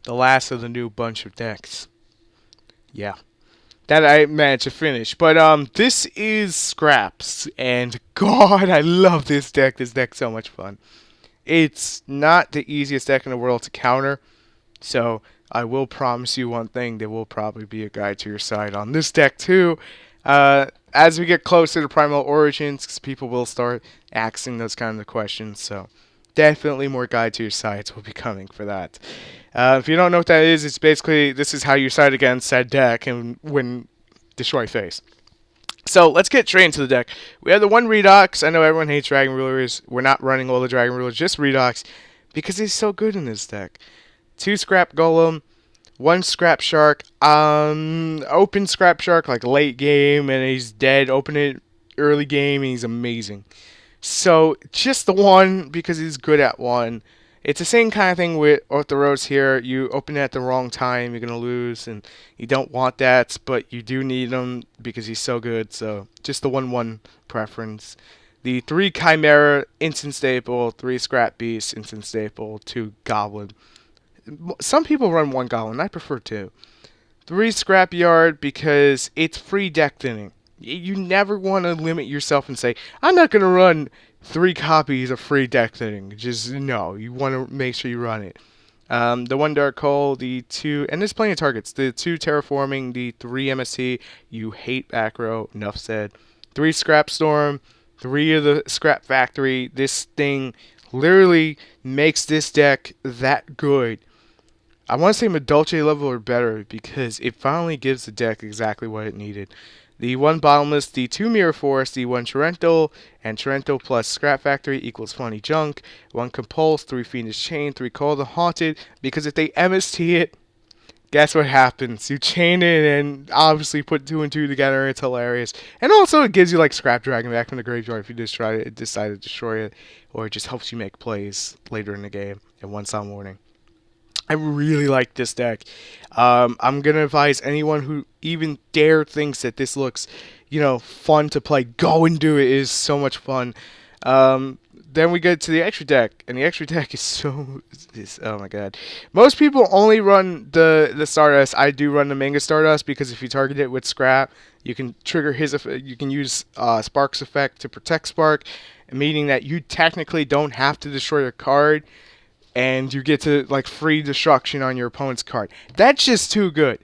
The last of the new bunch of decks. Yeah. That I managed to finish. But this is Scraps, and God, I love this deck. This deck's so much fun. It's not the easiest deck in the world to counter, so I will promise you one thing: there will probably be a guide to your side on this deck too. As we get closer to Primal Origins, 'cause people will start asking those kind of questions. So definitely more guide to your sides will be coming for that. If you don't know what that is, it's basically this is how you side against said deck and win destroy face. So let's get straight into the deck. We have the one Redox. I know everyone hates Dragon Rulers. We're not running all the Dragon Rulers, just Redox, because he's so good in this deck. Two Scrap Golem, one Scrap Shark. Open Scrap Shark like late game and he's dead. Open it early game and he's amazing. So just the one because he's good at one. It's the same kind of thing with Orthoros here. You open it at the wrong time, you're gonna lose, and you don't want that, but you do need him because he's so good. So just the 1/1 preference. The three Chimera instant staple, three Scrap Beast instant staple, two Goblin. Some people run one Goblin. I prefer two. Three Scrapyard because it's free deck thinning. You never want to limit yourself and say, I'm not going to run three copies of free deck thinning. Just no. You want to make sure you run it. The one Dark Hole, the two, and there's plenty of targets. The two Terraforming, the three MST. You hate back row. Enough said. Three Scrap Storm, three of the Scrap Factory. This thing literally makes this deck that good. I want to say Madolche level or better because it finally gives the deck exactly what it needed. The one Bottomless, the two Mirror Force, the one Torrential, and Torrential plus Scrap Factory equals funny junk. One Compulse, three Fiendish Chain, three Call the Haunted, because if they MST it, guess what happens? You chain it and obviously put two and two together, it's hilarious. And also it gives you like Scrap Dragon back from the graveyard if you just decide to destroy it, or it just helps you make plays later in the game and once on warning. I really like this deck. I'm gonna advise anyone who even dare thinks that this looks, fun to play. Go and do it. It is so much fun. Then we get to the extra deck, and the extra deck oh my god. Most people only run the Stardust. I do run the Manga Stardust because if you target it with Scrap, you can trigger his. You can use Spark's effect to protect Spark, meaning that you technically don't have to destroy a card and you get to like free destruction on your opponent's card. That's just too good.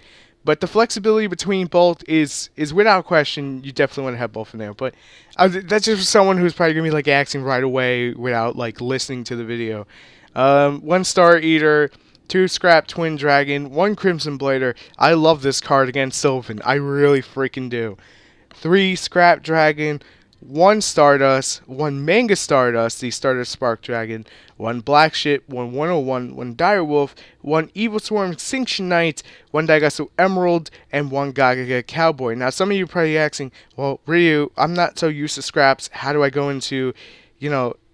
But the flexibility between both is without question. You definitely want to have both in there. But that's just for someone who's probably gonna be like acting right away without like listening to the video. One Star Eater, two Scrap Twin Dragon, one Crimson Blader. I love this card against Sylvan. I really freaking do. Three Scrap Dragon, one Stardust, one Manga Stardust, the Stardust Spark Dragon, one Black Ship, one 101, one Direwolf, one Evil Swarm Extinction Knight, one Daigatsu Emerald, and one Gagaga Cowboy. Now, some of you are probably asking, well, Ryu, I'm not so used to scraps. How do I go into,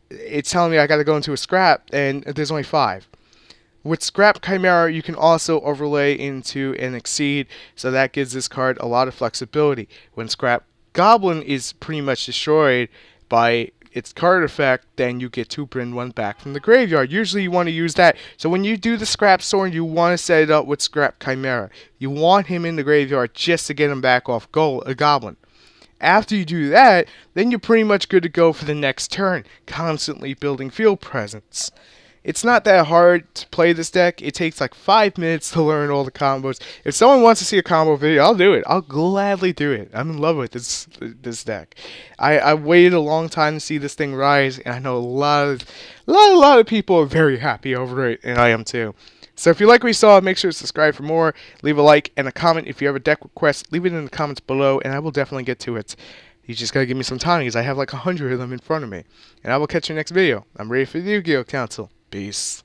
it's telling me I got to go into a scrap, and there's only 5. With Scrap Chimera, you can also overlay into an Exceed, so that gives this card a lot of flexibility. When Scrap Goblin is pretty much destroyed by its card effect, then you get 2 bring 1 back from the graveyard. Usually you want to use that. So when you do the Scrap Sword, you want to set it up with Scrap Chimera. You want him in the graveyard just to get him back off a Goblin. After you do that, then you're pretty much good to go for the next turn, constantly building field presence. It's not that hard to play this deck. It takes like 5 minutes to learn all the combos. If someone wants to see a combo video, I'll do it. I'll gladly do it. I'm in love with this deck. I waited a long time to see this thing rise, and I know a lot of people are very happy over it, and I am too. So if you like what you saw, make sure to subscribe for more. Leave a like and a comment. If you have a deck request, leave it in the comments below, and I will definitely get to it. You just gotta give me some time because I have like 100 of them in front of me. And I will catch you next video. I'm ready for the Yu-Gi-Oh! Council. Peace.